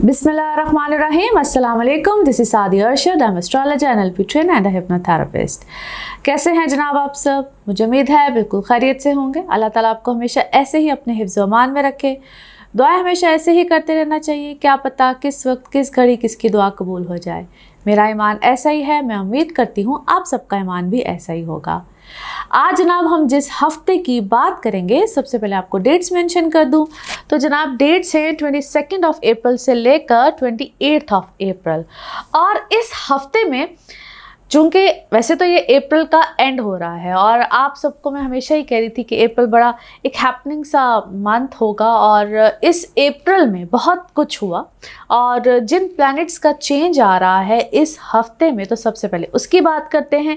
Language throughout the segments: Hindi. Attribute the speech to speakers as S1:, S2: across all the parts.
S1: बिस्मिल्लाहिर्रहमानिर्रहीम, अस्सलाम वालेकुम। दिस इज सादी Arshad, I am astrologer, NLP trainer and hypnotherapist. कैसे हैं जनाब आप सब? मुझे उम्मीद है बिल्कुल खैरियत से होंगे। अल्लाह ताला आपको हमेशा ऐसे ही अपने हिफ्ज़ व अमान में रखे। दुआएं हमेशा ऐसे ही करते रहना चाहिए, क्या पता किस वक्त किस घड़ी किसकी दुआ कबूल हो जाए। मेरा ईमान ऐसा ही है, मैं उम्मीद करती हूँ आप सबका ईमान भी ऐसा ही होगा। आज जनाब हम जिस हफ्ते की बात करेंगे, सबसे पहले आपको डेट्स मेंशन कर दूं तो जनाब डेट्स हैं 22 अप्रैल से लेकर 28 अप्रैल। और इस हफ्ते में चूँकि वैसे तो ये अप्रैल का एंड हो रहा है और आप सबको मैं हमेशा ही कह रही थी कि अप्रैल बड़ा एक हैपनिंग सा मंथ होगा और इस अप्रैल में बहुत कुछ हुआ। और जिन प्लैनेट्स का चेंज आ रहा है इस हफ्ते में, तो सबसे पहले उसकी बात करते हैं।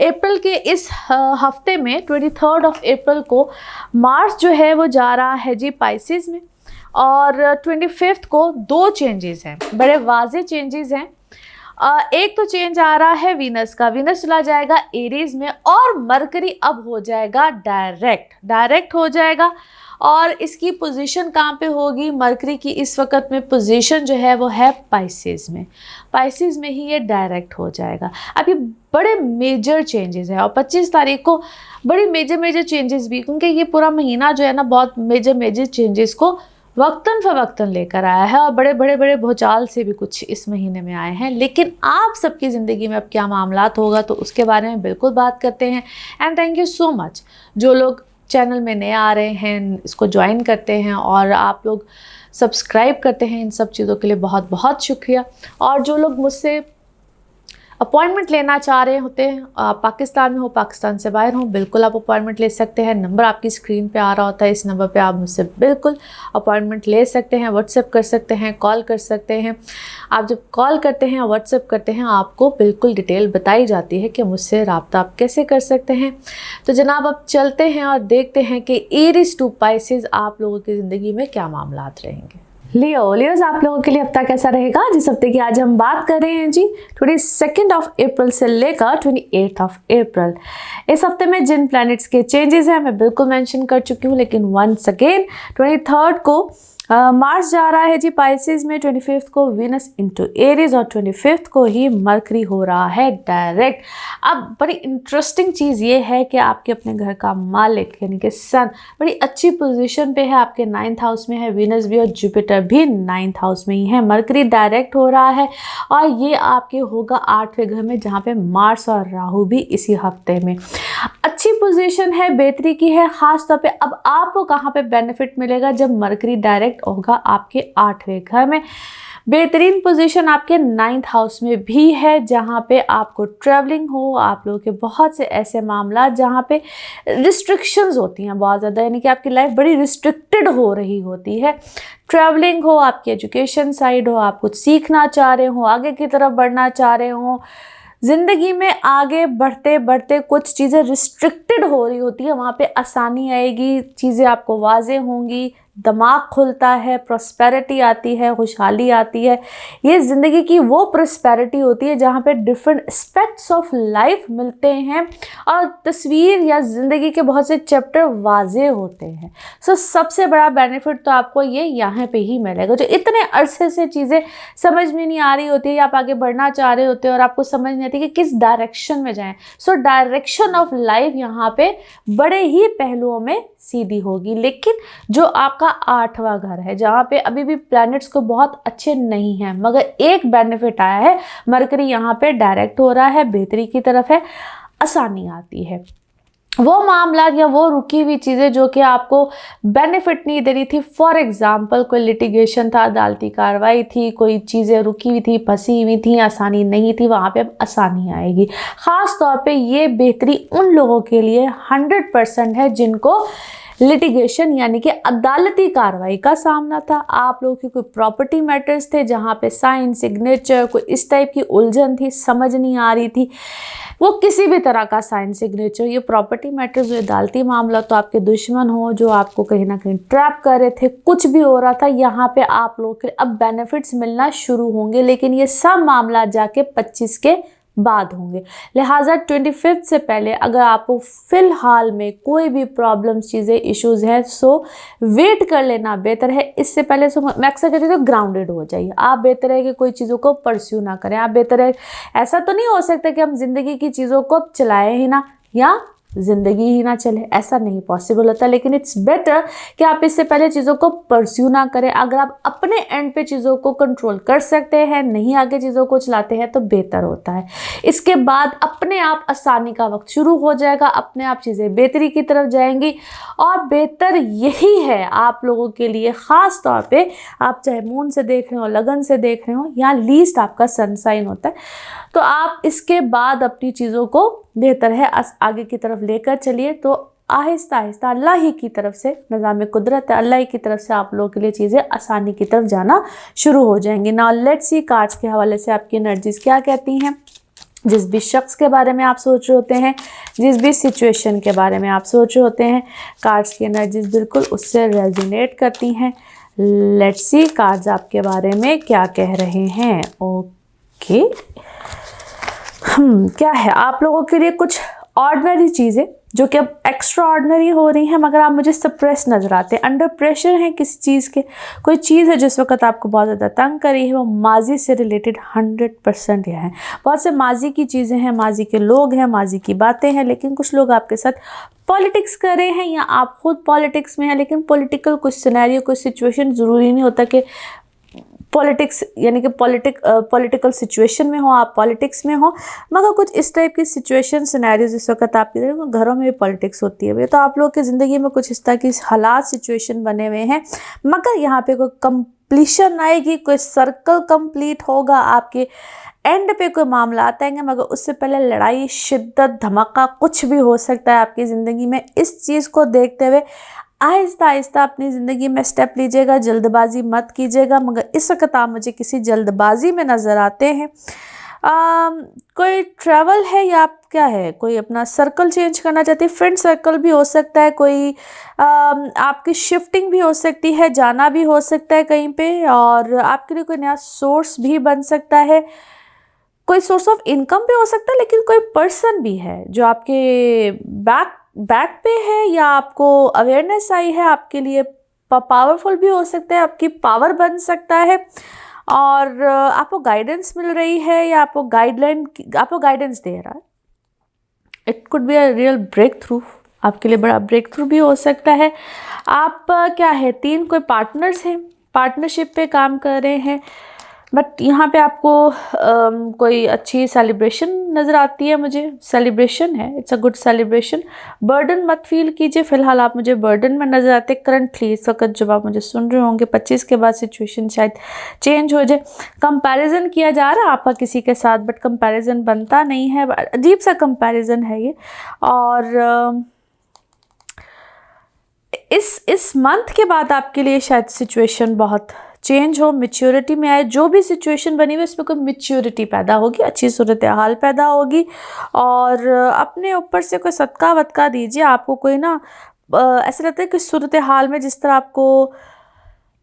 S1: अप्रैल के इस हफ्ते में 23 अप्रैल को मार्स जो है वो जा रहा है जी पाइसेस में, और 25 को दो चेंजेस हैं, बड़े वाजे चेंजेस हैं। एक तो चेंज आ रहा है वीनस का, वीनस चला जाएगा एरीज में और मरकरी अब हो जाएगा डायरेक्ट हो जाएगा। और इसकी पोजीशन कहाँ पे होगी? मरकरी की इस वक्त में पोजीशन जो है वो है पाइसेस में ही ये डायरेक्ट हो जाएगा। अब ये बड़े मेजर चेंजेस है और 25 तारीख को बड़ी मेजर चेंजेस भी, क्योंकि ये पूरा महीना जो है ना बहुत मेजर चेंजेस को वक्तन फ़वक्तन लेकर आया है और बड़े भूचाल से भी कुछ इस महीने में आए हैं। लेकिन आप सबकी ज़िंदगी में अब क्या मामलात होगा तो उसके बारे में बिल्कुल बात करते हैं। And thank you so much जो लोग चैनल में नए आ रहे हैं, इसको ज्वाइन करते हैं और आप लोग सब्सक्राइब करते हैं, इन सब चीज़ों के लिए बहुत बहुत शुक्रिया। और जो लोग मुझसे अपॉइंटमेंट लेना चाह रहे होते हैं, पाकिस्तान में हो, पाकिस्तान से बाहर हो, बिल्कुल आप अपॉइंटमेंट ले सकते हैं। नंबर आपकी स्क्रीन पे आ रहा होता है, इस नंबर पे आप मुझसे बिल्कुल अपॉइंटमेंट ले सकते हैं, व्हाट्सएप कर सकते हैं, कॉल कर सकते हैं। आप जब कॉल करते हैं, व्हाट्सएप करते हैं, आपको बिल्कुल डिटेल बताई जाती है कि मुझसे रब्ता आप कैसे कर सकते हैं। तो जनाब अब चलते हैं और देखते हैं कि एरीज टू पाइसेस आप लोगों की ज़िंदगी में क्या मामलात रहेंगे। लियोज आप लोगों के लिए हफ्ता कैसा रहेगा? जिस हफ्ते की आज हम बात कर रहे हैं जी 22 अप्रैल से लेकर 28 अप्रैल। इस हफ्ते में जिन प्लैनेट्स के चेंजेस हैं मैं बिल्कुल मेंशन कर चुकी हूँ, लेकिन वंस अगेन 23 को मार्स जा रहा है जी पाइसेस में, 25 को वीनस इनटू एरीज और 25 को ही मरकरी हो रहा है डायरेक्ट। अब बड़ी इंटरेस्टिंग चीज़ ये है कि आपके अपने घर का मालिक यानी कि सन बड़ी अच्छी पोजीशन पे है, आपके 9th हाउस में है, वीनस भी और जुपिटर भी 9th हाउस में ही है। मरकरी डायरेक्ट हो रहा है और ये आपके होगा 8वें घर में, जहाँ पे मार्स और राहु भी इसी हफ्ते में। अच्छी पोजीशन है, बेहतरी की है ख़ास तौर पे। अब आपको कहाँ पे बेनिफिट मिलेगा? जब मरकरी डायरेक्ट होगा आपके 8वें घर में। बेहतरीन पोजीशन आपके 9th हाउस में भी है, जहाँ पे आपको ट्रैवलिंग हो, आप लोगों के बहुत से ऐसे मामला जहाँ पे रिस्ट्रिक्शंस होती हैं बहुत ज़्यादा, यानी कि आपकी लाइफ बड़ी रिस्ट्रिक्टेड हो रही होती है। ट्रैवलिंग हो, आपकी एजुकेशन साइड हो, आप कुछ सीखना चाह रहे हो, आगे की तरफ बढ़ना चाह रहे हो, ज़िंदगी में आगे बढ़ते बढ़ते कुछ चीज़ें रिस्ट्रिक्टेड हो रही होती है, वहाँ पे आसानी आएगी, चीज़ें आपको वाज़ेह होंगी, दिमाग खुलता है, प्रॉस्पेरिटी आती है, खुशहाली आती है। ये ज़िंदगी की वो प्रॉस्पेरिटी होती है जहाँ पे डिफरेंट एस्पेक्ट्स ऑफ लाइफ मिलते हैं और तस्वीर या ज़िंदगी के बहुत से चैप्टर वाज़ेह होते हैं। सो सबसे बड़ा बेनिफिट तो आपको ये यहाँ पे ही मिलेगा। जो इतने अरसे से चीज़ें समझ में नहीं आ रही होती है, आप आगे बढ़ना चाह रहे होते हैं और आपको समझ नहीं आती कि किस डायरेक्शन में जाएं, सो डायरेक्शन ऑफ लाइफ यहाँ पे बड़े ही पहलुओं में सीधी होगी। लेकिन जो आपका 8वां घर है, जहाँ पे अभी भी प्लैनेट्स को बहुत अच्छे नहीं हैं, मगर एक बेनिफिट आया है, मरकरी यहाँ पे डायरेक्ट हो रहा है, बेहतरी की तरफ है, आसानी आती है। वो मामला या वो रुकी हुई चीज़ें जो कि आपको बेनिफिट नहीं दे रही थी, फॉर एग्जांपल कोई लिटिगेशन था, अदालती कार्रवाई थी, कोई चीज़ें रुकी हुई थी, फंसी हुई थी, आसानी नहीं थी, वहाँ पे अब आसानी आएगी। ख़ास तौर पे ये बेहतरी उन लोगों के लिए 100% है जिनको लिटिगेशन यानी कि अदालती कार्रवाई का सामना था। आप लोगों की कोई प्रॉपर्टी मैटर्स थे जहाँ पे साइन, सिग्नेचर, कोई इस टाइप की उलझन थी, समझ नहीं आ रही थी, वो किसी भी तरह का साइन, सिग्नेचर, ये प्रॉपर्टी मैटर्स, जो अदालती मामला, तो आपके दुश्मन हो जो आपको कहीं ना कहीं ट्रैप कर रहे थे, कुछ भी हो रहा था, यहाँ पे आप लोगों के अब बेनिफिट्स मिलना शुरू होंगे। लेकिन ये सब मामला जाके 25 के बाद होंगे। लिहाजा 25 से पहले अगर आपको फ़िलहाल में कोई भी प्रॉब्लम्स, चीज़ें, इश्यूज़ हैं, सो वेट कर लेना बेहतर है। इससे पहले सो मैं अक्सर कहती हूँ ग्राउंडेड हो जाइए। आप बेहतर है कि कोई चीज़ों को परस्यू ना करें। आप बेहतर है, ऐसा तो नहीं हो सकता कि हम ज़िंदगी की चीज़ों को अब चलाएं ही ना या ज़िंदगी ही ना चले, ऐसा नहीं पॉसिबल होता। लेकिन इट्स बेटर कि आप इससे पहले चीज़ों को परस्यू ना करें। अगर आप अपने एंड पे चीज़ों को कंट्रोल कर सकते हैं, नहीं आगे चीज़ों को चलाते हैं, तो बेहतर होता है। इसके बाद अपने आप आसानी का वक्त शुरू हो जाएगा, अपने आप चीज़ें बेहतरी की तरफ जाएंगी। और बेहतर यही है आप लोगों के लिए, ख़ास तौर पे आप चाहे मून से देख रहे हो, लगन से देख रहे हो, या लीस्ट आपका सन साइन होता है, तो आप इसके बाद अपनी चीज़ों को बेहतर है आगे की तरफ लेकर चलिए। तो आहिस्ता आहिस्ता अल्लाह ही की तरफ से, निज़ाम कुदरत है, अल्लाह ही की तरफ से आप लोगों के लिए चीज़ें आसानी की तरफ जाना शुरू हो जाएंगी। नाउ लेट्स सी कार्ड्स के हवाले से आपकी एनर्जीज़ क्या कहती हैं। जिस भी शख्स के बारे में आप सोच रहे होते हैं, जिस भी सिचुएशन के बारे में आप सोच रहे होते हैं, कार्ड्स की एनर्जीज़ बिल्कुल उससे रेजोनेट करती हैं। लेट्स सी कार्ड्स आपके बारे में क्या कह रहे हैं। ओके, क्या है आप लोगों के लिए कुछ ऑर्डिनरी चीज़ें जो कि अब एक्स्ट्रा ऑर्डिनरी हो रही हैं, मगर आप मुझे सप्रेस नज़र आते हैं, अंडर प्रेशर हैं किसी चीज़ के। कोई चीज़ है जिस वक्त आपको बहुत ज़्यादा तंग कर रही है, वो माजी से रिलेटेड 100% यह है। बहुत से माजी की चीज़ें हैं, माजी के लोग हैं, माजी की बातें हैं, लेकिन कुछ लोग आपके साथ पॉलिटिक्स कर रहे हैं या आप खुद पॉलिटिक्स में हैं। लेकिन पॉलिटिकल कुछ सिनेरियो, कुछ सिचुएशन, ज़रूरी नहीं होता कि पॉलिटिक्स यानी कि पॉलिटिकल सिचुएशन में हो, आप पॉलिटिक्स में हो, मगर कुछ इस टाइप की सिचुएशन सिनेरियोज इस वक्त आपके घरों में भी पॉलिटिक्स होती है। तो आप लोग की ज़िंदगी में कुछ इस तरह की हालात, सिचुएशन बने हुए हैं, मगर यहाँ पे कोई कंप्लीशन आएगी, कोई सर्कल कंप्लीट होगा, आपके एंड पे कोई मामला आएंगे, मगर उससे पहले लड़ाई, शिद्दत, धमाका कुछ भी हो सकता है आपकी ज़िंदगी में। इस चीज़ को देखते हुए आहिस्ता आहिस्ता अपनी ज़िंदगी में स्टेप लीजिएगा, जल्दबाजी मत कीजिएगा। मगर इस वक्त आप मुझे किसी जल्दबाजी में नज़र आते हैं। कोई ट्रैवल है या आप क्या है, कोई अपना सर्कल चेंज करना चाहते हैं, फ्रेंड सर्कल भी हो सकता है, कोई आपकी शिफ्टिंग भी हो सकती है, जाना भी हो सकता है कहीं पे, और आपके लिए कोई नया सोर्स भी बन सकता है, कोई सोर्स ऑफ इनकम भी हो सकता है, लेकिन कोई पर्सन भी है जो आपके बैक पे है या आपको अवेयरनेस आई है, आपके लिए पावरफुल भी हो सकता है, आपकी पावर बन सकता है, और आपको गाइडेंस मिल रही है या आपको गाइडेंस दे रहा है। It could be a real breakthrough, आपके लिए बड़ा ब्रेक थ्रू भी हो सकता है। आप क्या है, 3 कोई पार्टनर्स हैं, पार्टनरशिप पे काम कर रहे हैं, बट यहाँ पे आपको कोई अच्छी सेलिब्रेशन नज़र आती है मुझे। सेलिब्रेशन है, it's a good celebration. Burden मत फील कीजिए, फ़िलहाल आप मुझे बर्डन में नज़र आते करंटली इस वक्त जब आप मुझे सुन रहे होंगे। 25 के बाद सिचुएशन शायद चेंज हो जाए। कंपैरिजन किया जा रहा है आपका किसी के साथ, बट कंपैरिजन बनता नहीं है, अजीब सा कंपैरिजन है ये। और इस मंथ के बाद आपके लिए शायद सिचुएशन बहुत चेंज हो, मैच्योरिटी में आए। जो भी सिचुएशन बनी हुई है उसमें कोई मैच्योरिटी पैदा होगी, अच्छी सूरत हाल पैदा होगी, और अपने ऊपर से कोई सदका वदका दीजिए। आपको कोई ना ऐसा लगता है कि सूरत हाल में जिस तरह आपको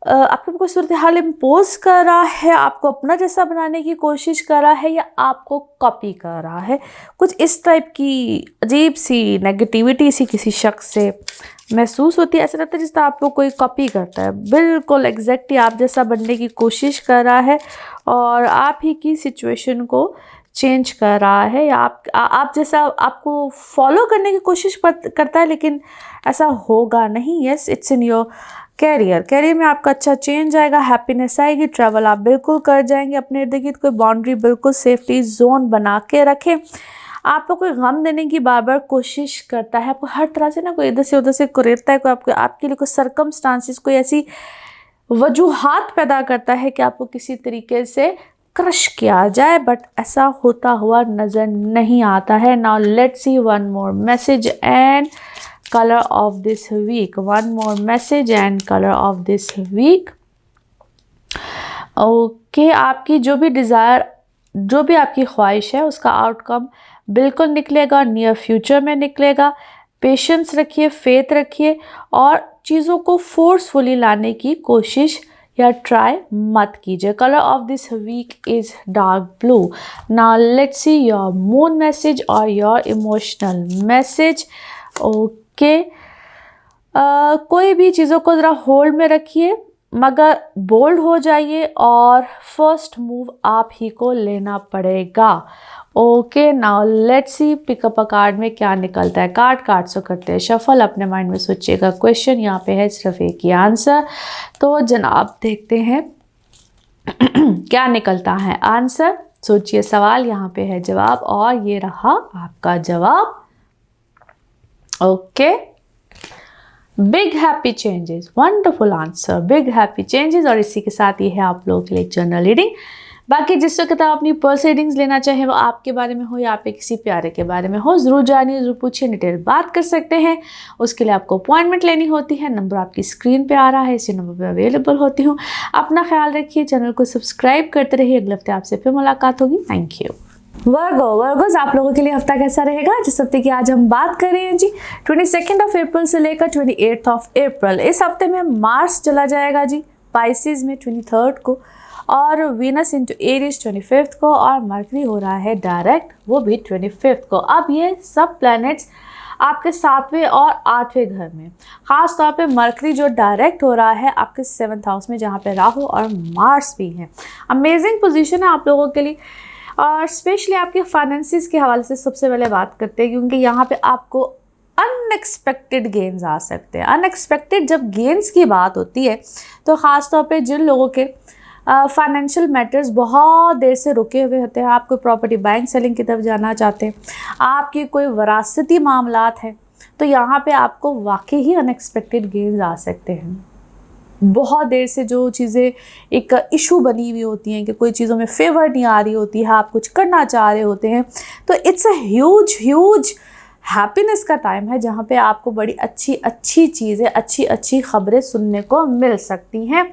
S1: कोई सूरत हाल इम्पोज कर रहा है, आपको अपना जैसा बनाने की कोशिश कर रहा है, या आपको कॉपी कर रहा है, कुछ इस टाइप की अजीब सी नेगेटिविटी सी किसी शख्स से महसूस होती है। ऐसा लगता है जिस तरह आपको कोई कॉपी करता है, बिल्कुल एग्जैक्टली आप जैसा बनने की कोशिश कर रहा है, और आप ही की सिचुएशन को चेंज कर रहा है, या आप जैसा आपको फॉलो करने की कोशिश करता है, लेकिन ऐसा होगा नहीं। Yes, it's in your career में आपका अच्छा चेंज आएगा, हैप्पीनेस आएगी, ट्रैवल आप बिल्कुल कर जाएंगे। अपने इर्द गिर्द कोई बाउंड्री बिल्कुल सेफ्टी जोन बना के रखें। आपको कोई गम देने की बार बार कोशिश करता है, आपको हर तरह से ना कोई इधर से उधर से कुरेदता है, कोई आपके लिए कोई सर्कमस्टांसिस, कोई ऐसी वजूहात पैदा करता है कि आपको किसी तरीके से क्रश किया जाए, बट ऐसा होता हुआ नज़र नहीं आता है। Now let's see one more message and color of this week. One more message and color of this week. Okay, आपकी जो भी डिज़ायर, जो भी आपकी ख्वाहिश है, उसका आउटकम बिल्कुल निकलेगा, नियर फ्यूचर में निकलेगा। पेशेंस रखिए, फेथ रखिए, और चीज़ों को फोर्सफुली लाने की कोशिश या ट्राई मत कीजिए। Colour of this week is dark blue. Now let's see your mood message और योर इमोशनल मैसेज। ओके, कोई भी चीज़ों को ज़रा होल्ड में रखिए, मगर बोल्ड हो जाइए और फर्स्ट मूव आप ही को लेना पड़ेगा। Okay, now let's C pick up a card में क्या निकलता है। कार्ड से करते हैं शफल। अपने माइंड में सोचिएगा क्वेश्चन, यहाँ पे है सिर्फ एक ही आंसर। तो जनाब देखते हैं क्या निकलता है आंसर। सोचिए सवाल, यहाँ पे है जवाब और ये रहा आपका जवाब। Okay, big happy changes, wonderful answer, big happy changes. और इसी के साथ ये है आप लोगों के लिए जनरल रीडिंग। बाकी जिस वक्त आप अपनी पर्सनल रीडिंग्स लेना चाहें, वो आपके बारे में हो या आपके किसी प्यारे के बारे में हो, ज़रूर जानिए, ज़रूर पूछिए, डिटेल बात कर सकते हैं। उसके लिए आपको अपॉइंटमेंट लेनी होती है। नंबर आपकी स्क्रीन पे आ रहा है, इसी नंबर पे अवेलेबल होती हूँ। अपना ख्याल रखिए, चैनल को सब्सक्राइब करते रहिए। अगले हफ्ते आपसे फिर मुलाकात होगी। Thank you. वर्गोस, आप लोगों के लिए हफ्ता कैसा रहेगा? जिस हफ्ते की आज हम बात कर रहे हैं जी, 22 अप्रैल से लेकर 28 अप्रैल। इस हफ्ते में मार्स चला जाएगा जी पाइसेस में 23 को, और वीनस इंटू एरीज 25 को, और मरकरी हो रहा है डायरेक्ट, वो भी 25 को। अब ये सब प्लैनेट्स आपके 7वें और 8वें घर में, ख़ास तौर पे मरकरी जो डायरेक्ट हो रहा है आपके 7th हाउस में, जहाँ पे राहु और मार्स भी हैं। अमेजिंग पोजीशन है आप लोगों के लिए, और स्पेशली आपके फाइनेंसिस के हवाले से सबसे पहले बात करते हैं, क्योंकि यहाँ पे आपको अनएक्सपेक्टेड गेन्स आ सकते हैं। अनएक्सपेक्टेड जब गेन्स की बात होती है तो ख़ास तौर पे जिन लोगों के फाइनेंशियल मैटर्स बहुत देर से रुके हुए होते हैं, आप कोई प्रॉपर्टी बाइंग सेलिंग की तरफ जाना चाहते हैं, आपकी कोई वरासती मामलात हैं, तो यहाँ पे आपको वाकई ही अनएक्सपेक्टेड गेन्स आ सकते हैं। बहुत देर से जो चीज़ें एक इशू बनी हुई होती हैं कि कोई चीज़ों में फेवर नहीं आ रही होती है, आप कुछ करना चाह रहे होते हैं, तो इट्स अ ह्यूज हैप्पीनेस का टाइम है, जहाँ पे आपको बड़ी अच्छी चीज़ें, अच्छी खबरें सुनने को मिल सकती हैं।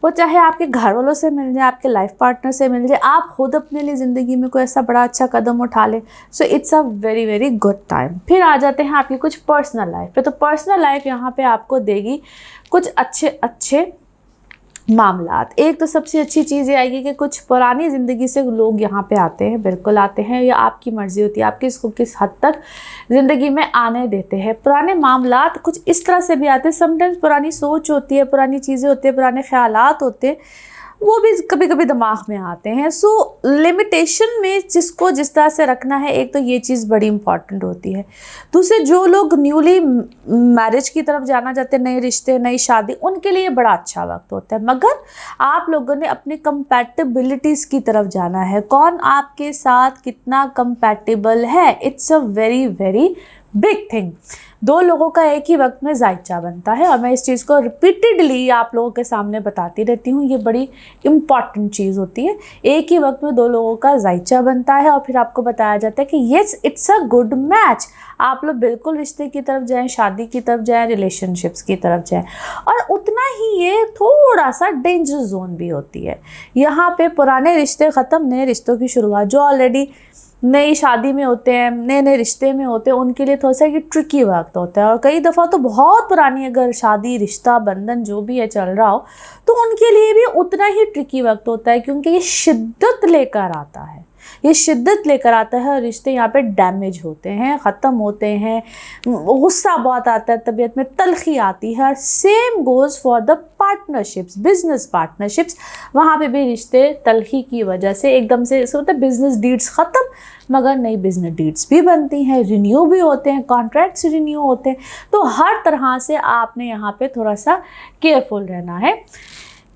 S1: वो चाहे आपके घर वालों से मिल जाए, आपके लाइफ पार्टनर से मिल जाए, आप खुद अपने लिए ज़िंदगी में कोई ऐसा बड़ा अच्छा कदम उठा लें। सो it's a very good time. फिर आ जाते हैं आपकी कुछ पर्सनल लाइफ पे। तो पर्सनल लाइफ यहाँ पे आपको देगी कुछ अच्छे मामलात। एक तो सबसे अच्छी चीज़ ये आएगी कि कुछ पुरानी ज़िंदगी से लोग यहाँ पे आते हैं, बिल्कुल आते हैं, या आपकी मर्ज़ी होती है आपकी इसको किस हद तक ज़िंदगी में आने देते हैं। पुराने मामलात कुछ इस तरह से भी आते हैं, समटाइम्स पुरानी सोच होती है, पुरानी चीज़ें होती है, पुराने ख्यालात होते हैं, वो भी कभी कभी दिमाग में आते हैं। सो लिमिटेशन में जिसको जिस तरह से रखना है, एक तो ये चीज़ बड़ी इंपॉर्टेंट होती है। दूसरे जो लोग न्यूली मैरिज की तरफ जाना चाहते हैं, नए रिश्ते, नई शादी, उनके लिए बड़ा अच्छा वक्त होता है, मगर आप लोगों ने अपने कंपैटिबिलिटीज़ की तरफ जाना है। कौन आपके साथ कितना कंपैटिबल है, it's a very big thing. दो लोगों का एक ही वक्त में जायचा बनता है, और मैं इस चीज़ को रिपीटेडली आप लोगों के सामने बताती रहती हूँ, ये बड़ी इम्पॉर्टेंट चीज़ होती है। एक ही वक्त में दो लोगों का जायचा बनता है, और फिर आपको बताया जाता है कि yes it's a good match. आप लोग बिल्कुल रिश्ते की तरफ जाएं, शादी की तरफ जाएं, रिलेशनशिप्स की तरफ जाएं। और उतना ही ये थोड़ा सा डेंजर जोन भी होती है। यहाँ पे पुराने रिश्ते ख़त्म, नए रिश्तों की शुरुआत। जो ऑलरेडी नई शादी में होते हैं, नए रिश्ते में होते हैं, उनके लिए थोड़ा सा ये ट्रिकी वक्त होता है। और कई दफ़ा तो बहुत पुरानी अगर शादी, रिश्ता, बंधन जो भी है चल रहा हो, तो उनके लिए भी उतना ही ट्रिकी वक्त होता है, क्योंकि ये शिद्दत लेकर आता है। ये शिद्दत लेकर आता है, और रिश्ते यहाँ पे डैमेज होते हैं, ख़त्म होते हैं, गुस्सा बहुत आता है, तबीयत में तलखी आती है। Same goes for the partnerships, business partnerships. वहाँ पे भी रिश्ते तलखी की वजह से एकदम से ऐसा होता है, बिजनेस डीड्स ख़त्म, मगर नई बिजनेस डीड्स भी बनती हैं, रिन्यू भी होते हैं, कॉन्ट्रैक्ट्स रिन्यू होते हैं। तो हर तरह से आपने यहाँ पे थोड़ा सा केयरफुल रहना है।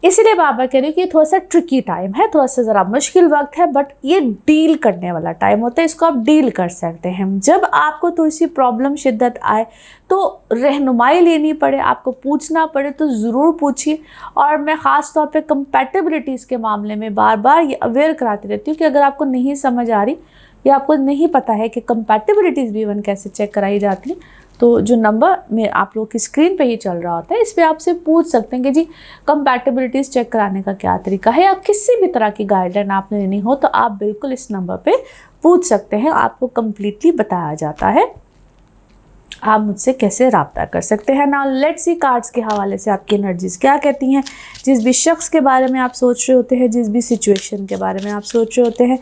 S1: इसीलिए बाबा कह रही हूँ कि ये थोड़ा सा ट्रिकी टाइम है, थोड़ा सा ज़रा मुश्किल वक्त है, बट ये डील करने वाला टाइम होता है, इसको आप डील कर सकते हैं। जब आपको थोड़ी सी प्रॉब्लम शिद्दत आए तो रहनुमाई लेनी पड़े, आपको पूछना पड़े, तो ज़रूर पूछिए। और मैं ख़ास तौर पे कंपैटिबिलिटीज़ के मामले में बार बार ये अवेयर कराती रहती हूँ कि अगर आपको नहीं समझ आ रही या आपको नहीं पता है कि कंपैटिबिलिटीज़ भी वन कैसे चेक कराई जाती है, तो जो नंबर में आप लोग की स्क्रीन पे ही चल रहा होता है, इस पे आपसे पूछ सकते हैं कि जी कंपैटिबिलिटीज़ चेक कराने का क्या तरीका है, या किसी भी तरह की गाइडलाइन आपने लेनी हो तो आप बिल्कुल इस नंबर पे पूछ सकते हैं, आपको कम्प्लीटली बताया जाता है। आप मुझसे कैसे राब्ता कर सकते हैं। नाउ लेट्स सी कार्ड्स के हवाले से आपकी एनर्जीज क्या कहती हैं। जिस भी शख्स के बारे में आप सोच रहे होते हैं, जिस भी सिचुएशन के बारे में आप सोच रहे होते हैं,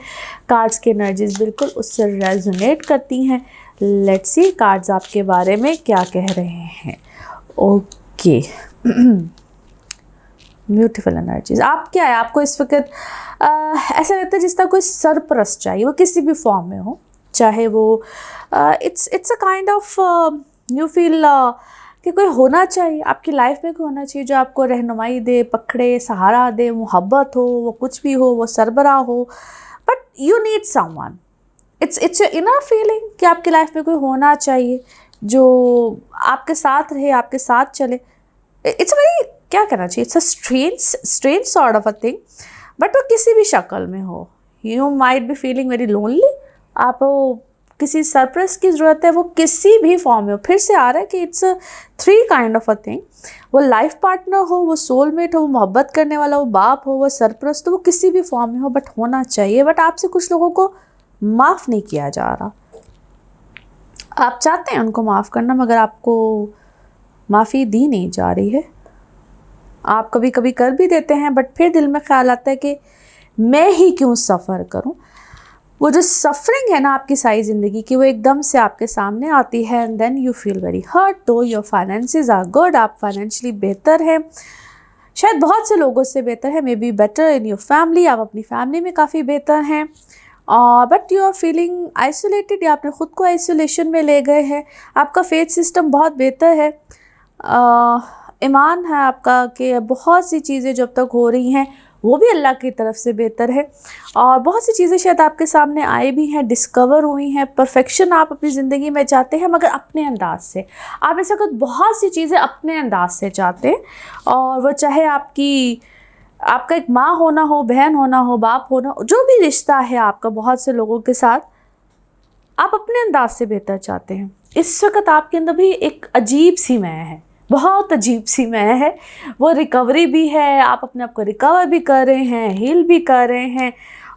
S1: कार्ड्स की एनर्जीज बिल्कुल उससे रेजोनेट करती हैं। लेट्स सी कार्ड्स आपके बारे में क्या कह रहे हैं। Okay, beautiful energies. आप क्या है, आपको इस वक्त ऐसा लगता है जिस तरह कोई सरपरस्त चाहिए, वो किसी भी फॉर्म में हो, चाहे वो it's a kind of you feel कि कोई होना चाहिए आपकी लाइफ में, कोई होना चाहिए जो आपको रहनुमाई दे, पकड़े, सहारा दे, मोहब्बत हो, वो कुछ भी हो, वो सरबराह हो, but you need someone. It's your inner feeling कि आपकी लाइफ में कोई होना चाहिए जो आपके साथ रहे, आपके साथ चले। इट्स वेरी, क्या कहना चाहिए, it's a strange sort of a thing, but वो किसी भी शक्ल में हो। You might be feeling very lonely, आपको किसी सरप्राइज की ज़रूरत है, वो किसी भी फॉर्म में हो। फिर से आ रहा है कि it's 3 kind of a thing. वो लाइफ पार्टनर हो, वो सोलमेट हो, वो मोहब्बत करने वाला हो, बाप हो, वो सरप्राइज, तो वो किसी भी फॉर्म में हो, बट होना चाहिए। बट आपसे कुछ लोगों को माफ़ नहीं किया जा रहा। आप चाहते हैं उनको माफ़ करना, मगर आपको माफ़ी दी नहीं जा रही है। आप कभी कभी कर भी देते हैं, बट फिर दिल में ख्याल आता है कि मैं ही क्यों सफ़र करूं। वो जो सफरिंग है ना आपकी सारी ज़िंदगी की, वो एकदम से आपके सामने आती है, and then you feel very hurt. Though your finances are good, आप फाइनेंशियली बेहतर हैं, शायद बहुत से लोगों से बेहतर है, maybe better in your family, आप अपनी फैमिली में काफ़ी बेहतर हैं, but you are feeling isolated, या आपने ख़ुद को आइसोलेशन में ले गए हैं। आपका फेथ सिस्टम बहुत बेहतर है, ईमान है आपका कि बहुत सी चीज़ें जब तक हो रही हैं वो भी अल्लाह की तरफ से बेहतर है, और बहुत सी चीज़ें शायद आपके सामने आई भी हैं, डिस्कवर हुई हैं। परफेक्शन आप अपनी ज़िंदगी में चाहते हैं, मगर अपने अंदाज से। आप इस वक्त बहुत सी चीज़ें अपने अंदाज से चाहते हैं, और वो चाहे आपका एक माँ होना हो, बहन होना हो, बाप होना हो, जो भी रिश्ता है आपका बहुत से लोगों के साथ, आप अपने अंदाज से बेहतर चाहते हैं। इस वक्त आपके अंदर भी एक अजीब सी मैं है, बहुत अजीब सी मैं है। वो रिकवरी भी है, आप अपने आप को रिकवर भी कर रहे हैं, हील भी कर रहे हैं,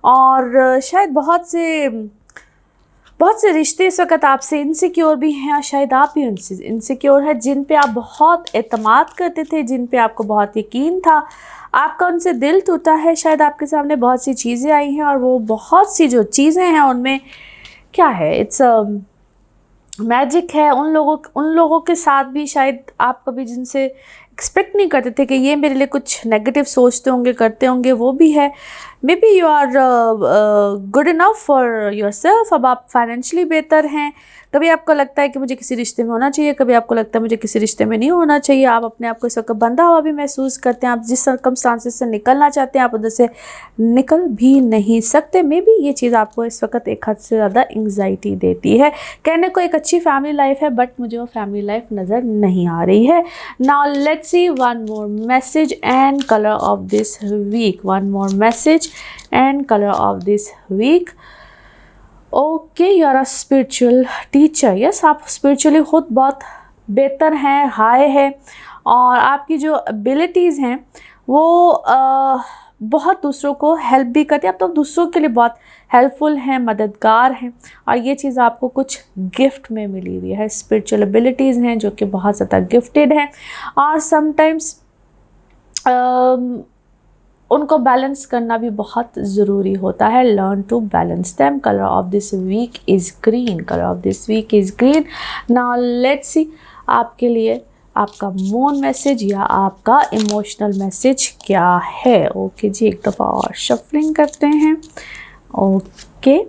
S1: और शायद बहुत से रिश्ते इस वक्त आपसे इनसिक्योर भी हैं, और शायद आप भी उनसे इनसिक्योर है, जिन पे आप बहुत एतमाद करते थे, जिन पे आपको बहुत यकीन था, आपका उनसे दिल टूटा है। शायद आपके सामने बहुत सी चीज़ें आई हैं, और वो बहुत सी जो चीज़ें हैं उनमें क्या है, इट्स मैजिक है। उन लोगों के साथ भी शायद आप कभी जिनसे एक्सपेक्ट नहीं करते थे कि ये मेरे लिए कुछ नेगेटिव सोचते होंगे, करते होंगे, वो भी है। May be you are good enough for yourself. अब आप फाइनेंशियली बेहतर हैं। कभी आपको लगता है कि मुझे किसी रिश्ते में होना चाहिए, कभी आपको लगता है मुझे किसी रिश्ते में नहीं होना चाहिए। आप अपने आप को इस वक्त बंधा हुआ भी महसूस करते हैं। आप जिस सर्कमस्टांसेस से निकलना चाहते हैं, आप उधर से निकल भी नहीं सकते। मे बी ये चीज़ आपको इस वक्त एक हद से ज़्यादा एंग्जाइटी देती है। कहने को एक अच्छी फैमिली लाइफ है, बट मुझे वो फैमिली लाइफ नज़र नहीं आ रही है। Now let's see one more message and colour of this week. One more message and colour of this week. Okay, you are a spiritual teacher. Yes, आप स्पिरिचुअली खुद बहुत बेहतर हैं, हाई है, और आपकी जो एबिलिटीज़ हैं वो बहुत दूसरों को हेल्प भी करती है। आप तो दूसरों के लिए बहुत हेल्पफुल हैं, मददगार हैं, और ये चीज़ आपको कुछ गिफ्ट में मिली हुई है। स्पिरिचुअल एबिलिटीज़ हैं जो कि बहुत ज़्यादा गिफ्टेड हैं, और समटाइम्स उनको बैलेंस करना भी बहुत ज़रूरी होता है। Learn to balance them. Colour of this week is green. Colour of this week is green. Now let's see आपके लिए आपका मून मैसेज या आपका इमोशनल मैसेज क्या है। ओके जी, एक दफ़ा और शफलिंग करते हैं। ओके,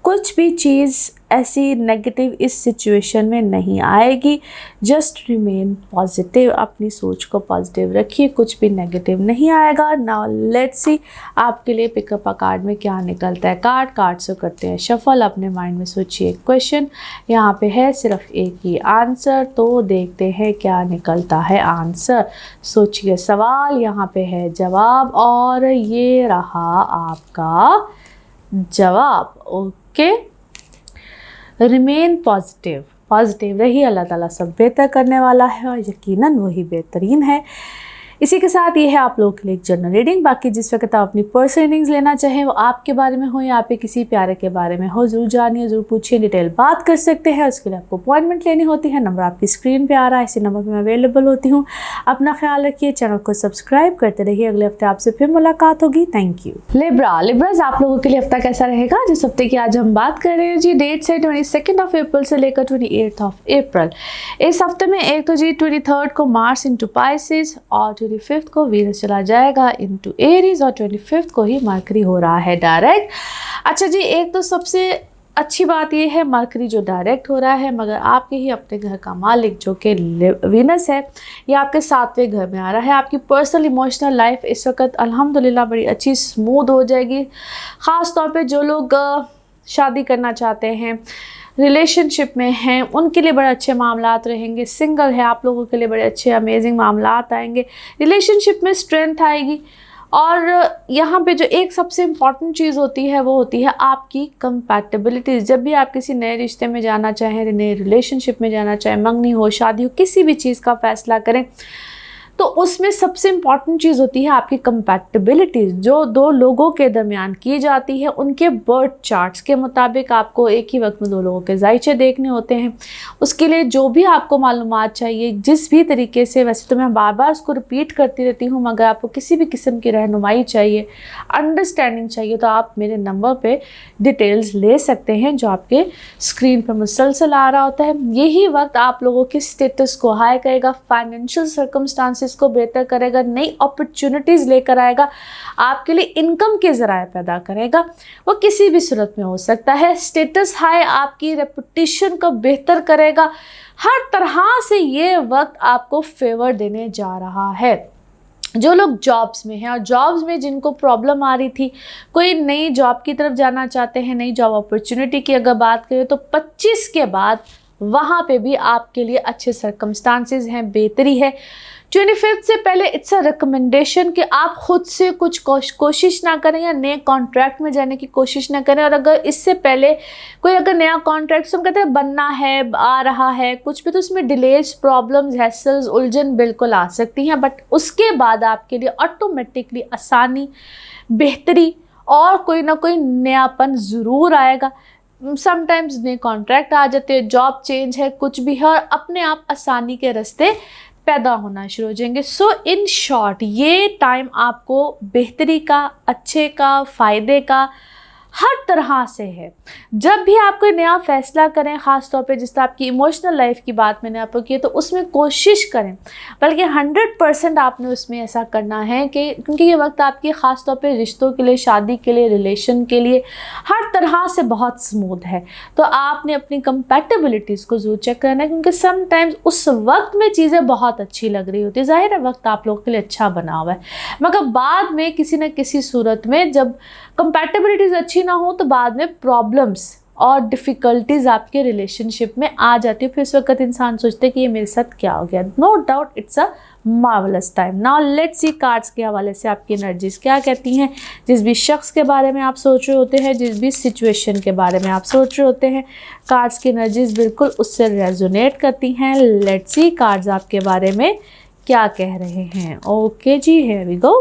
S1: कुछ भी चीज़ ऐसी नेगेटिव इस सिचुएशन में नहीं आएगी। Just remain positive. अपनी सोच को पॉजिटिव रखिए, कुछ भी नेगेटिव नहीं आएगा। नाउ लेट्स सी आपके लिए पिकअप अ कार्ड में क्या निकलता है। कार्ड से करते हैं शफल। अपने माइंड में सोचिए क्वेश्चन, यहाँ पे है सिर्फ एक ही आंसर, तो देखते हैं क्या निकलता है आंसर। सोचिए सवाल, यहाँ पे है जवाब, और ये रहा आपका जवाब। ओके, रिमेन पॉजिटिव रहिए। अल्लाह ताला सब बेहतर करने वाला है, और यकीनन वही बेहतरीन है। इसी के साथ ये है आप लोगों के लिए एक जनरल रीडिंग। बाकी जिस वक्त आप अपनी पर्सनल रीडिंग्स लेना चाहें, वो आपके बारे में हो या आपके किसी प्यारे के बारे में हो, जरूर जानिए, जरूर पूछिए, डिटेल बात कर सकते हैं। उसके लिए आपको अपॉइंटमेंट लेनी होती है। नंबर आपकी स्क्रीन पे आ रहा है, इसी नंबर पे मैं अवेलेबल होती हूँ। अपना ख्याल रखिए, चैनल को सब्सक्राइब करते रहिए। अगले हफ्ते आपसे फिर मुलाकात होगी। Thank you. लिब्राज आप लोगों के लिए हफ्ता कैसा रहेगा? जिस हफ्ते की आज हम बात कर रहे हैं जी, डेट्स है 22 अप्रैल से लेकर 28 अप्रैल। इस हफ्ते में एक तो जी 23 को मार्स इनटू पाइसेस और 25 को वीनस चला जाएगा इनटू एरीज और 25 को ही मरकरी हो रहा है डायरेक्ट। अच्छा जी, एक तो सबसे अच्छी बात यह है मरकरी जो डायरेक्ट हो रहा है, मगर आपके ही अपने घर का मालिक जो कि वीनस है, ये आपके 7वें घर में आ रहा है। आपकी पर्सनल इमोशनल लाइफ इस वक्त अल्हम्दुलिल्लाह बड़ी अच्छी स्मूथ हो जाएगी। ख़ास तौर पे जो लोग शादी करना चाहते हैं, रिलेशनशिप में हैं, उनके लिए बड़े अच्छे मामलात रहेंगे। सिंगल है आप लोगों के लिए बड़े अच्छे अमेजिंग मामलात आएंगे। रिलेशनशिप में स्ट्रेंथ आएगी। और यहाँ पे जो एक सबसे इम्पॉर्टेंट चीज़ होती है वो होती है आपकी कंपैटिबिलिटी। जब भी आप किसी नए रिश्ते में जाना चाहें, नए रिलेशनशिप में जाना चाहें, मंगनी हो, शादी हो, किसी भी चीज़ का फ़ैसला करें, तो उसमें सबसे इम्पॉर्टेंट चीज़ होती है आपकी कंपैटिबिलिटी, जो दो लोगों के दरमियान की जाती है। उनके बर्थ चार्ट्स के मुताबिक आपको एक ही वक्त में दो लोगों के जायचे देखने होते हैं। उसके लिए जो भी आपको मालूमात चाहिए, जिस भी तरीके से, वैसे तो मैं बार बार उसको रिपीट करती रहती हूँ, मगर आपको किसी भी किस्म की रहनुमाई चाहिए, अंडरस्टैंडिंग चाहिए, तो आप मेरे नंबर पर डिटेल्स ले सकते हैं जो आपके स्क्रीन पर मुसलसल आ रहा होता है। यही वक्त आप लोगों के स्टेटस को हाई करेगा, फाइनेंशियल सर्कमस्टांसिस को बेहतर करेगा, नई अपॉर्चुनिटीज़ लेकर आएगा, आपके लिए इनकम के ज़राए पैदा करेगा। वो किसी भी सूरत में हो सकता है। स्टेटस हाई आपकी रेपुटेशन को बेहतर करेगा। हर तरह से ये वक्त आपको फेवर देने जा रहा है। जो लोग जॉब्स में हैं और जॉब्स में जिनको प्रॉब्लम आ रही थी, कोई नई जॉब की तरफ जाना चाहते हैं, नई जॉब अपॉर्चुनिटी की अगर बात करें, तो 25 के बाद वहाँ पे भी आपके लिए अच्छे सर्कमस्टांसेस हैं, बेहतरी है। 25 से पहले इट्स अ रिकमेंडेशन कि आप खुद से कुछ कोशिश ना करें या नए कॉन्ट्रैक्ट में जाने की कोशिश ना करें। और अगर इससे पहले कोई अगर नया कॉन्ट्रैक्ट हम कहते हैं बनना है, आ रहा है कुछ भी, तो उसमें डिलेज, प्रॉब्लम्स, हैसल्स, उलझन बिल्कुल आ सकती हैं। बट उसके बाद आपके लिए ऑटोमेटिकली आसानी, बेहतरी और कोई ना कोई नयापन ज़रूर आएगा। समटाइम्स नए कॉन्ट्रैक्ट आ जाते हैं, जॉब चेंज है, कुछ भी है, और अपने आप आसानी के रास्ते पैदा होना शुरू हो जाएंगे। सो इन शॉर्ट, ये टाइम आपको बेहतरी का, अच्छे का, फ़ायदे का हर तरह से है। जब भी आप कोई नया फ़ैसला करें, ख़ास तौर पे जिस तरह आपकी इमोशनल लाइफ की बात मैंने आपको की है, तो उसमें कोशिश करें, बल्कि 100% आपने उसमें ऐसा करना है कि क्योंकि ये वक्त आपकी ख़ास तौर पे रिश्तों के लिए, शादी के लिए, रिलेशन के लिए हर तरह से बहुत स्मूथ है। तो आपने अपनी कंपैटिबिलिटीज़ को ज़रूर चेक करना है, क्योंकि समटाइम्स उस वक्त में चीज़ें बहुत अच्छी लग रही होती है। ज़ाहिर है वक्त आप लोगों के लिए अच्छा बना हुआ है, मगर बाद में किसी न किसी सूरत में जब कंपैटिबिलिटीज़ अच्छी ना हो, तो बाद में प्रॉब्लम्स और डिफ़िकल्टीज़ आपके रिलेशनशिप में आ जाती है। फिर उस वक्त इंसान सोचते हैं कि ये मेरे साथ क्या हो गया। No doubt it's a marvellous time. Now let's see cards के हवाले से आपकी एनर्जीज क्या कहती हैं। जिस भी शख्स के बारे में आप सोच रहे होते हैं, जिस भी सिचुएशन के बारे में आप सोच रहे होते हैं, कार्ड्स की एनर्जीज बिल्कुल उससे रेजोनेट करती हैं। लेट्स सी कार्ड्स आपके बारे में क्या कह रहे हैं। ओके जी, हियर वी गो।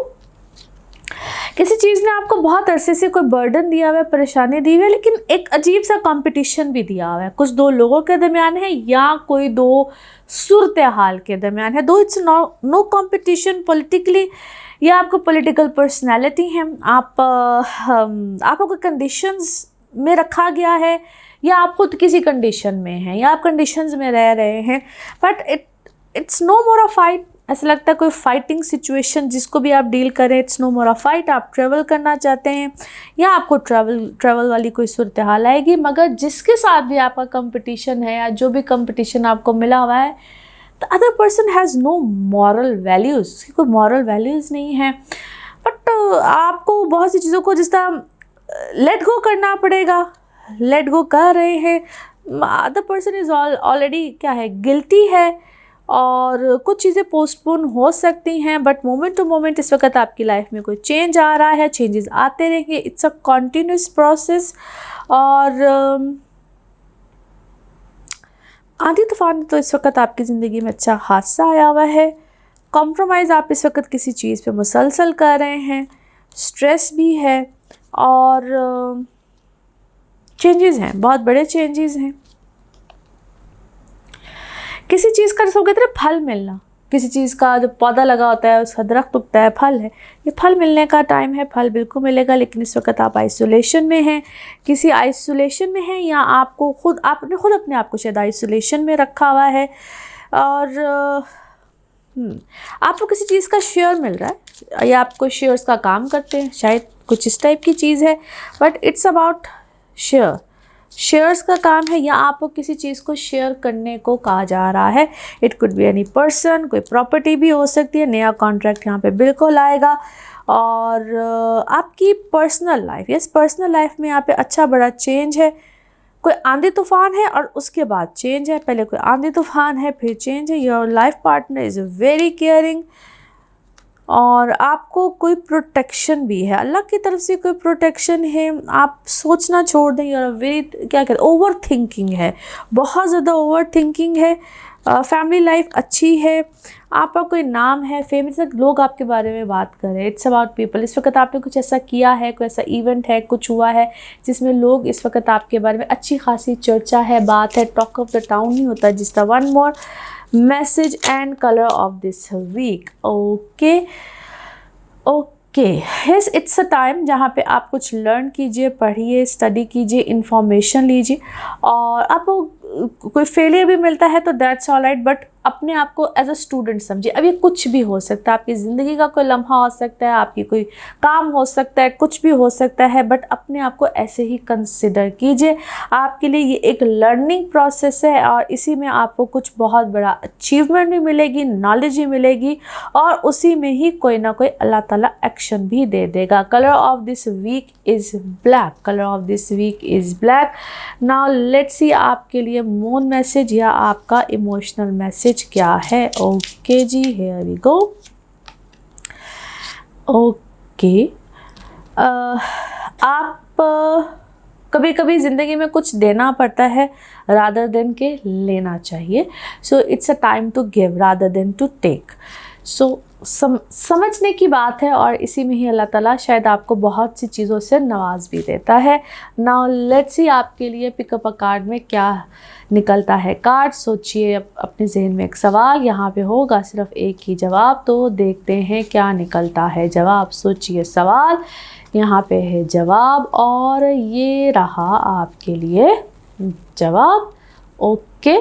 S1: किसी चीज़ ने आपको बहुत अरसे से कोई बर्डन दिया हुआ है, परेशानी दी हुई है, लेकिन एक अजीब सा कंपटीशन भी दिया हुआ है। कुछ दो लोगों के दरमियान है या कोई दो सूरत हाल के दरमियान है। दो इट्स नो कंपटीशन पॉलिटिकली, या आपको पॉलिटिकल पर्सनैलिटी है, आपको कोई कंडीशंस में रखा गया है, या आप खुद किसी कंडीशन में हैं, या आप कंडीशंस में रह रहे हैं, but it's no more a fight. ऐसा लगता है कोई फाइटिंग सिचुएशन जिसको भी आप डील करें, it's no more a fight. आप ट्रैवल करना चाहते हैं या आपको ट्रैवल वाली कोई सूरत हाल आएगी, मगर जिसके साथ भी आपका कंपटीशन है या जो भी कंपटीशन आपको मिला हुआ है, the other person has no moral values, उसकी कोई मॉरल वैल्यूज़ नहीं है। बट आपको बहुत सी चीज़ों को जिस तरह लेट गो करना पड़ेगा, लेट गो कर रहे हैं। अदर पर्सन इज़ ऑलरेडी क्या है, गिल्टी है, और कुछ चीज़ें पोस्टपोन हो सकती हैं, बट मोमेंट टू मोमेंट इस वक्त आपकी लाइफ में कोई चेंज आ रहा है, चेंजेस आते रहेंगे। It's a continuous process. और आंधी तूफान तो इस वक्त आपकी ज़िंदगी में अच्छा हादसा आया हुआ है। कॉम्प्रोमाइज़ आप इस वक्त किसी चीज़ पे मुसलसल कर रहे हैं, स्ट्रेस भी है और चेंजेस हैं, बहुत बड़े चेंजेस हैं। किसी चीज़ का जैसे कहते हैं फल मिलना, किसी चीज़ का जो पौधा लगा होता है उसका दरख्त उगता है, फल है, ये फल मिलने का टाइम है, फल बिल्कुल मिलेगा। लेकिन इस वक्त आप आइसोलेशन में हैं, किसी आइसोलेशन में हैं या आपको आपने खुद अपने आप को शायद आइसोलेशन में रखा हुआ है और आपको किसी चीज़ का शेयर मिल रहा है या आपको शेयर्स का काम करते हैं, शायद कुछ इस टाइप की चीज़ है, बट इट्स अबाउट शेयर्स का काम है या आपको किसी चीज़ को शेयर करने को कहा जा रहा है। It could be any person, कोई प्रॉपर्टी भी हो सकती है, नया कॉन्ट्रैक्ट यहाँ पे बिल्कुल आएगा। और आपकी personal life, yes personal life में यहाँ पे अच्छा बड़ा चेंज है। कोई आंधी तूफान है और उसके बाद चेंज है, पहले कोई आंधी तूफान है फिर चेंज है। Your life partner is very caring और आपको कोई प्रोटेक्शन भी है, अल्लाह की तरफ से कोई प्रोटेक्शन है। आप सोचना छोड़ दें, यार वेरी क्या कहते हैं, ओवर थिंकिंग है, बहुत ज़्यादा ओवर थिंकिंग है। फैमिली लाइफ अच्छी है, आपका कोई नाम है, फेमस तक लोग आपके बारे में बात कर रहे हैं। It's about people. इस वक्त आपने कुछ ऐसा किया है, कोई ऐसा इवेंट है, कुछ हुआ है जिसमें लोग इस वक्त आपके बारे में अच्छी खासी चर्चा है, बात है, टॉक ऑफ द टाउन नहीं होता जिसका। One more message and colour of this week. Okay, yes it's a time जहाँ पे आप कुछ लर्न कीजिए, पढ़िए, स्टडी कीजिए, इंफॉर्मेशन लीजिए। और आपको कोई फेलियर भी मिलता है तो दैट्स ऑल राइट, बट अपने आप को एज अ स्टूडेंट समझिए। अब ये कुछ भी हो सकता है, आपकी ज़िंदगी का कोई लम्हा हो सकता है, आपकी कोई काम हो सकता है, कुछ भी हो सकता है, बट अपने आप को ऐसे ही कंसिडर कीजिए। आपके लिए ये एक लर्निंग प्रोसेस है और इसी में आपको कुछ बहुत बड़ा अचीवमेंट भी मिलेगी, नॉलेज भी मिलेगी और उसी में ही कोई ना कोई अल्लाह ताला एक्शन भी दे देगा। Colour of this week is black, colour of this week is black. Now let's see आपके लिए मून मैसेज या आपका इमोशनल मैसेज क्या है। ओके जी, हियर वी गो। ओके, आप कभी कभी ज़िंदगी में कुछ देना पड़ता है रादर देन के लेना चाहिए। So it's a time to give rather than to take. So समझने की बात है और इसी में ही अल्लाह ताला शायद आपको बहुत सी चीज़ों से नवाज भी देता है। नाउ लेट्स सी आपके लिए पिकअप अ कार्ड में क्या निकलता है कार्ड। सोचिए अपने जहन में एक सवाल, यहाँ पे होगा सिर्फ एक ही जवाब, तो देखते हैं क्या निकलता है जवाब। सोचिए सवाल, यहाँ पे है जवाब और ये रहा आपके लिए जवाब। Okay,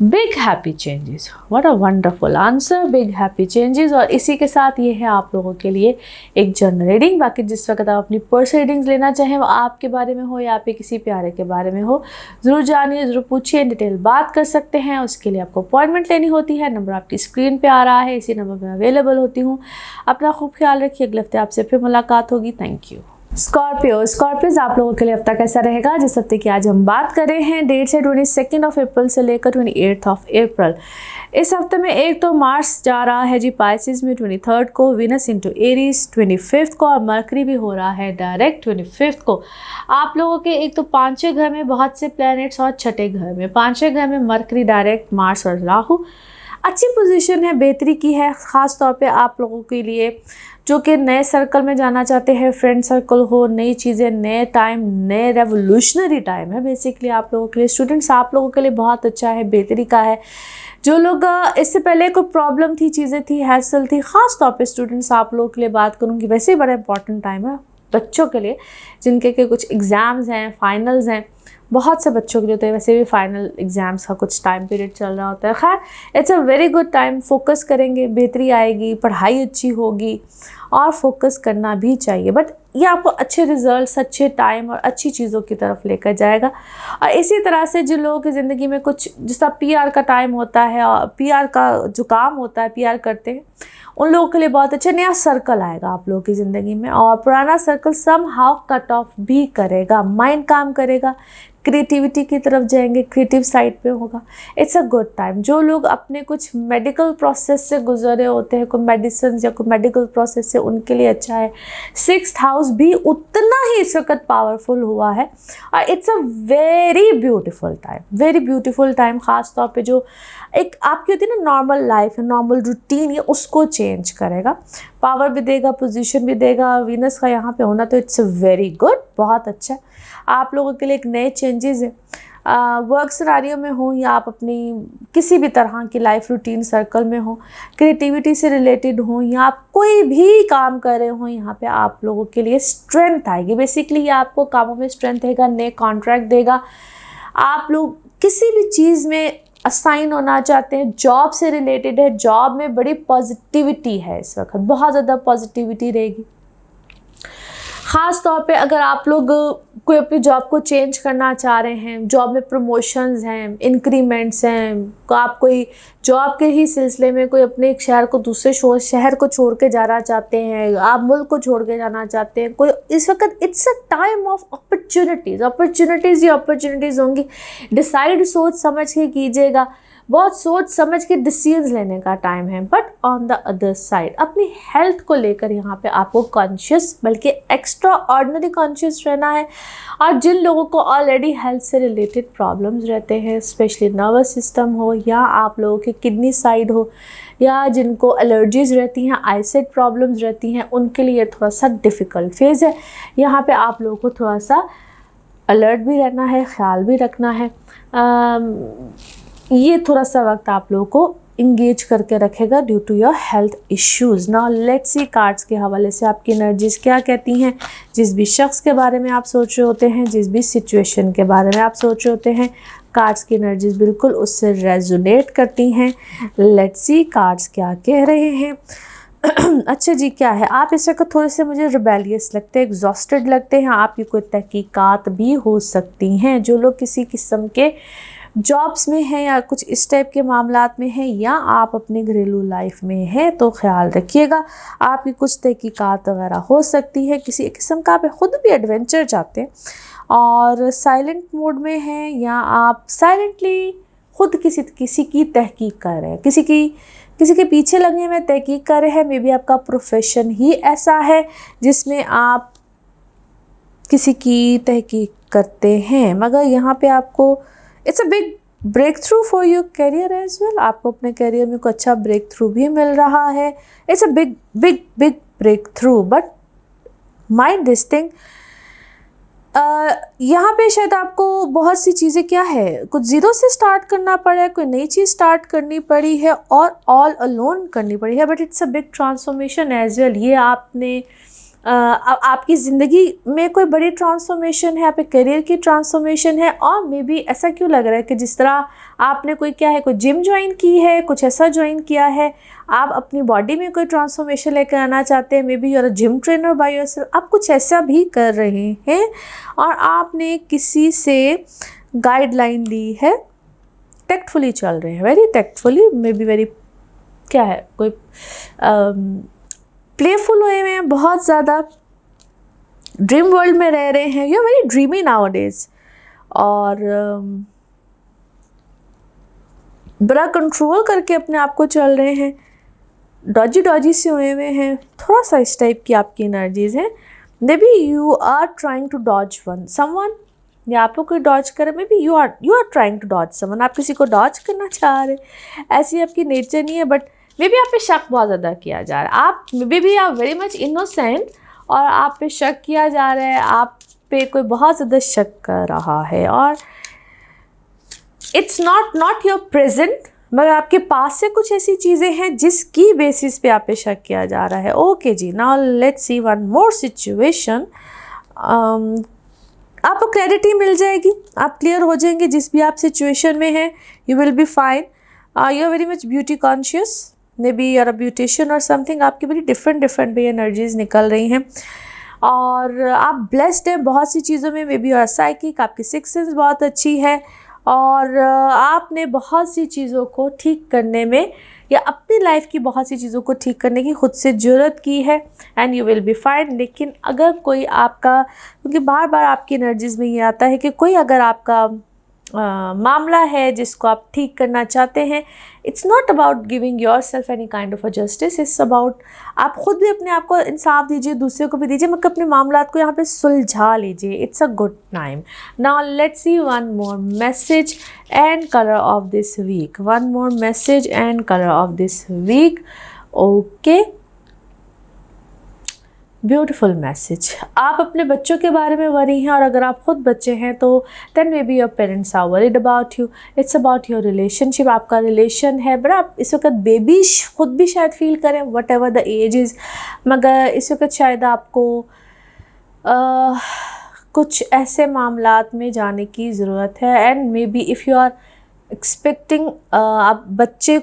S1: big happy changes, what a wonderful answer, big happy changes. और इसी के साथ ये है आप लोगों के लिए एक जनरल रीडिंग। बाकी जिस वक्त आप अपनी पर्सनल रीडिंग्स लेना चाहें, वो आपके बारे में हो या आपके किसी प्यारे के बारे में हो, ज़रूर जानिए, ज़रूर पूछिए, डिटेल बात कर सकते हैं। उसके लिए आपको अपॉइंटमेंट लेनी होती है। नंबर आपकी स्क्रीन पर आ रहा है, इसी नंबर पर अवेलेबल होती हूँ। अपना खूब ख्याल रखिए, अगले हफ्ते आपसे फिर मुलाकात होगी। Thank you. स्कॉर्पियोज आप लोगों के लिए हफ्ता कैसा रहेगा। जिस हफ्ते की आज हम बात कर रहे हैं, डेट है 22 अप्रैल से लेकर 28 अप्रैल। इस हफ्ते में एक तो मार्स जा रहा है जी पाइसिस में 23 को, वीनस इंटू एरीज 25 को और मरकरी भी हो रहा है डायरेक्ट 25 को। आप लोगों के एक तो पांचवें घर में बहुत से प्लैनेट्स और छठे घर में, पांचवें घर में मरकरी डायरेक्ट, मार्स और राहु। अच्छी पोजीशन है, बेहतरी की है, ख़ास तौर पे आप लोगों के लिए जो कि नए सर्कल में जाना चाहते हैं, फ्रेंड सर्कल हो, नई चीज़ें, नए टाइम, नए रेवोल्यूशनरी टाइम है बेसिकली आप लोगों के लिए। स्टूडेंट्स आप लोगों के लिए बहुत अच्छा है, बेहतरी का है। जो लोग इससे पहले कोई प्रॉब्लम थी, चीज़ें थी, हैसल थी, ख़ास तौर पे स्टूडेंट्स आप लोगों के लिए बात करूँगी। वैसे ही बड़ा इंपॉर्टेंट टाइम है बच्चों के लिए जिनके के कुछ एग्ज़ाम्स हैं, फाइनल्स हैं। बहुत से बच्चों के लिए तो वैसे भी फाइनल एग्ज़ाम्स का कुछ टाइम पीरियड चल रहा होता है। खैर it's a very good time, focus करेंगे, बेहतरी आएगी, पढ़ाई अच्छी होगी और फोकस करना भी चाहिए। बट ये आपको अच्छे रिजल्ट्स, अच्छे टाइम और अच्छी चीज़ों की तरफ लेकर जाएगा। और इसी तरह से जिन लोगों की ज़िंदगी में कुछ जिस तरह PR का टाइम होता है और PR का जो काम होता है, PR करते हैं, उन लोगों के लिए बहुत अच्छा नया सर्कल आएगा आप लोगों की ज़िंदगी में। और पुराना circle somehow cut off भी करेगा, माइंड काम करेगा, क्रिएटिविटी की तरफ जाएंगे, क्रिएटिव साइड पे होगा। It's a good time. जो लोग अपने कुछ मेडिकल प्रोसेस से गुजरे होते हैं, कोई मेडिसिन या कोई मेडिकल प्रोसेस से, उनके लिए अच्छा है। 6th हाउस भी उतना ही इस वक्त पावरफुल हुआ है और it's a very beautiful time, very beautiful time. ख़ास तौर पे जो एक आपकी होती है ना नॉर्मल लाइफ है, नॉर्मल रूटीन, ये उसको चेंज करेगा, पावर भी देगा, पोजीशन भी देगा। वीनस का यहाँ पे होना तो इट्स वेरी गुड, बहुत अच्छा है। आप लोगों के लिए एक नए चेंजेस है, वर्क सिनारियो में हो या आप अपनी किसी भी तरह की लाइफ रूटीन सर्कल में हो, क्रिएटिविटी से रिलेटेड हो या आप कोई भी काम कर रहे हो, यहाँ पे आप लोगों के लिए स्ट्रेंथ आएगी। बेसिकली ये आपको कामों में स्ट्रेंथ देगा, नए कॉन्ट्रैक्ट देगा। आप लोग किसी भी चीज़ में असाइन होना चाहते हैं, जॉब से रिलेटेड है, जॉब में बड़ी पॉजिटिविटी है, इस वक्त बहुत ज़्यादा पॉजिटिविटी रहेगी। ख़ास तौर पे अगर आप लोग कोई अपनी जॉब को चेंज करना चाह रहे हैं, जॉब में प्रमोशंस हैं, इंक्रीमेंट्स हैं, तो आप कोई जॉब के ही सिलसिले में कोई अपने एक शहर को दूसरे शहर को छोड़ के जाना चाहते हैं, आप मुल्क को छोड़ के जाना चाहते हैं, कोई इस वक्त it's a time of opportunities he opportunities होंगी। डिसाइड सोच समझ के कीजिएगा, बहुत सोच समझ के डिसीजंस लेने का टाइम है। But on the other side अपनी हेल्थ को लेकर यहाँ पे आपको कॉन्शियस, बल्कि एक्स्ट्रा ऑर्डिनरी कॉन्शियस रहना है। और जिन लोगों को ऑलरेडी हेल्थ से रिलेटेड प्रॉब्लम्स रहते हैं, स्पेशली नर्वस सिस्टम हो या आप लोगों के किडनी साइड हो या जिनको एलर्जीज़ रहती हैं, आईसाइट प्रॉब्लम्स रहती हैं, उनके लिए थोड़ा सा डिफ़िकल्ट फेज़ है। यहाँ पे आप लोगों को थोड़ा सा अलर्ट भी रहना है, ख्याल भी रखना है। ये थोड़ा सा वक्त आप लोगों को इंगेज करके रखेगा due to your health issues. Now let's see cards के हवाले से आपकी एनर्जीज़ क्या कहती हैं। जिस भी शख्स के बारे में आप सोच रहे होते हैं, जिस भी सिचुएशन के बारे में आप सोच रहे होते हैं, कार्ड्स की एनर्जीज़ बिल्कुल उससे रेजोनेट करती हैं। लेट्स सी कार्ड्स क्या कह रहे हैं। अच्छा जी, क्या है, आप इस वक्त थोड़े से मुझे रिबेलियस लगते हैं, एग्जॉस्टेड लगते हैं। आपकी कोई तहकीकात भी हो सकती हैं। जो लोग किसी किस्म के जॉब्स में हैं या कुछ इस टाइप के मामलात में हैं या आप अपने घरेलू लाइफ में हैं, तो ख्याल रखिएगा आपकी कुछ तहकीकात वगैरह हो सकती है। किसी किस्म का आप खुद भी एडवेंचर चाहते हैं और साइलेंट मोड में हैं, या आप साइलेंटली खुद किसी की तहकीक कर रहे हैं, किसी के पीछे लगने में तहकीक कर रहे हैं। मे बी आपका प्रोफेशन ही ऐसा है जिसमें आप किसी की तहकीक करते हैं, मगर यहाँ पे आपको it's a big breakthrough for your career as well. आपको अपने करियर में कुछ अच्छा ब्रेक थ्रू भी मिल रहा है। It's a big big big breakthrough, but mind this thing. यहाँ पे शायद आपको बहुत सी चीज़ें क्या है, कुछ ज़ीरो से स्टार्ट करना पड़ा है, कोई नई चीज़ स्टार्ट करनी पड़ी है और ऑल अलोन करनी पड़ी है, but it's a big transformation as well. ये आपने आपकी ज़िंदगी में कोई बड़ी ट्रांसफॉर्मेशन है, आपके करियर की ट्रांसफॉर्मेशन है। और मे बी ऐसा क्यों लग रहा है कि जिस तरह आपने कोई जिम ज्वाइन की है, कुछ ऐसा ज्वाइन किया है, आप अपनी बॉडी में कोई ट्रांसफॉर्मेशन लेकर आना चाहते हैं। May be you are a gym trainer by yourself कुछ ऐसा भी कर रहे हैं और आपने किसी से गाइडलाइन ली है, टेक्टफुली चल रहे हैं, very tactfully, may be very क्या है, कोई प्लेफुल हुए हैं, बहुत ज़्यादा ड्रीम वर्ल्ड में रह रहे हैं। You are very dreamy nowadays और बड़ा कंट्रोल करके अपने आप को चल रहे हैं, डॉजी से हुए हैं, थोड़ा सा इस टाइप की आपकी एनर्जीज हैं। May be you are trying to dodge someone, या आप लोग कोई डॉज करें, may be you are trying to dodge someone, आप किसी को डॉज करना चाह रहे, ऐसी आपकी नेचर नहीं है। बट मे बी आप पे शक बहुत ज़्यादा किया जा रहा है, आप maybe are very much innocent और आप पे शक किया जा रहा है, आप पे कोई बहुत ज़्यादा शक कर रहा है और इट्स नॉट योर प्रेजेंट, मगर आपके पास से कुछ ऐसी चीज़ें हैं जिसकी बेसिस पे आप पे शक किया जा रहा है। ओके जी, now let's see one more situation. आपको क्लैरिटी मिल जाएगी, आप क्लियर हो जाएंगे जिस भी आप सिचुएशन में हैं, you will be fine. You are very much beauty conscious, may B you are a beautician और समथिंग, आपकी बड़ी डिफरेंट भी एनर्जीज निकल रही हैं और आप ब्लेस्ड हैं बहुत सी चीज़ों में। May B you are psychic, आपकी सिक्स सेंस बहुत अच्छी है और आपने बहुत सी चीज़ों को ठीक करने में या अपनी लाइफ की बहुत सी चीज़ों को ठीक करने की खुद से ज़रूरत की है, and you will be fine. लेकिन अगर कोई आपका, क्योंकि बार बार आपकी एनर्जीज़ में ये आता है कि कोई अगर आपका मामला है जिसको आप ठीक करना चाहते हैं, it's not about giving your self any kind of a justice, it's about आप खुद भी अपने आप को इंसाफ दीजिए, दूसरे को भी दीजिए, मगर अपने मामलात को यहाँ पे सुलझा लीजिए। It's a good time. Now let's see one more message and colour of this week, one more message and colour of this week. Okay, beautiful message. आप अपने बच्चों के बारे में वरी हैं, और अगर आप खुद बच्चे हैं तो then may be your parents are worried about you. It's about your relationship, आपका रिलेशन है, बट आप इस वक्त बेबी खुद भी शायद फील करें, whatever the age is, मगर इस वक्त शायद आपको कुछ ऐसे मामलात में जाने की ज़रूरत है। And may be if you are expecting, आप बच्चे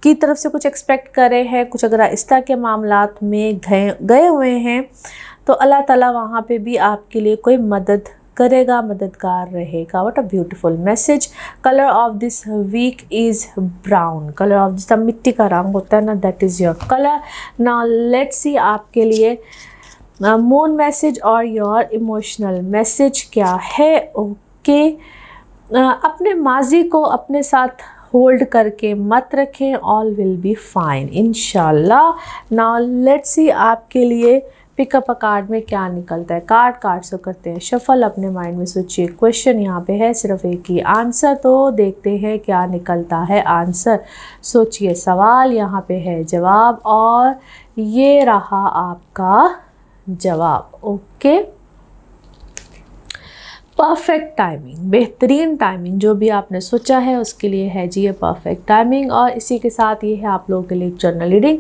S1: की तरफ से कुछ एक्सपेक्ट कर रहे हैं, कुछ अगर इस तरह के मामलात में गए हुए हैं, तो अल्लाह ताला वहाँ पे भी आपके लिए कोई मदद करेगा, मददगार रहेगा। What a beautiful message. Colour of this week is brown. Colour of this, मिट्टी का रंग होता है ना, that is your colour. Now let's see आपके लिए मून मैसेज और योर इमोशनल मैसेज क्या है। ओके, अपने माजी को अपने साथ होल्ड करके मत रखें, ऑल विल बी फाइन इंशाल्लाह। नाउ लेट्स सी आपके लिए पिकअप अ कार्ड में क्या निकलता है। कार्ड से करते हैं शफल, अपने माइंड में सोचिए। क्वेश्चन यहाँ पे है, सिर्फ एक ही आंसर, तो देखते हैं क्या निकलता है आंसर। सोचिए, सवाल यहाँ पे है, जवाब, और ये रहा आपका जवाब। ओके, परफेक्ट टाइमिंग, बेहतरीन टाइमिंग, जो भी आपने सोचा है उसके लिए है जी ये परफेक्ट टाइमिंग। और इसी के साथ ये है आप लोगों के लिए जर्नल रीडिंग।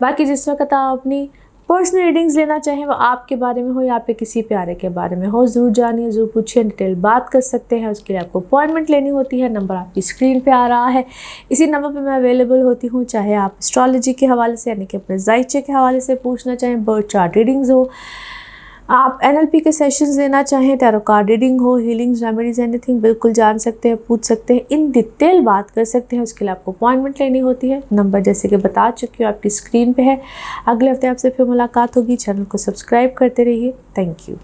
S1: बाकी जिस वक्त आप अपनी पर्सनल रीडिंग्स लेना चाहें, वो आपके बारे में हो या पे किसी प्यारे के बारे में हो, ज़रूर जानिए, ज़रूर पूछिए, डिटेल बात कर सकते हैं। उसके लिए आपको अपॉइंटमेंट लेनी होती है। नंबर आपकी स्क्रीन पे आ रहा है, इसी नंबर पे मैं अवेलेबल होती हूँ। चाहे आप एस्ट्रोलॉजी के हवाले से, यानी कि अपने जायचे के हवाले से पूछना चाहें, बर्थ चार्ट रीडिंग्स हो, आप NLP के सेशंस लेना चाहें, टैरो कार्ड रीडिंग हो, हीलिंग्स, रेमेडीज़, एनीथिंग, बिल्कुल जान सकते हैं, पूछ सकते हैं, इन डिटेल बात कर सकते हैं। उसके लिए आपको अपॉइंटमेंट लेनी होती है। नंबर जैसे कि बता चुकी हूँ आपकी स्क्रीन पे है। अगले हफ्ते आपसे फिर मुलाकात होगी। चैनल को सब्सक्राइब करते रहिए। Thank you.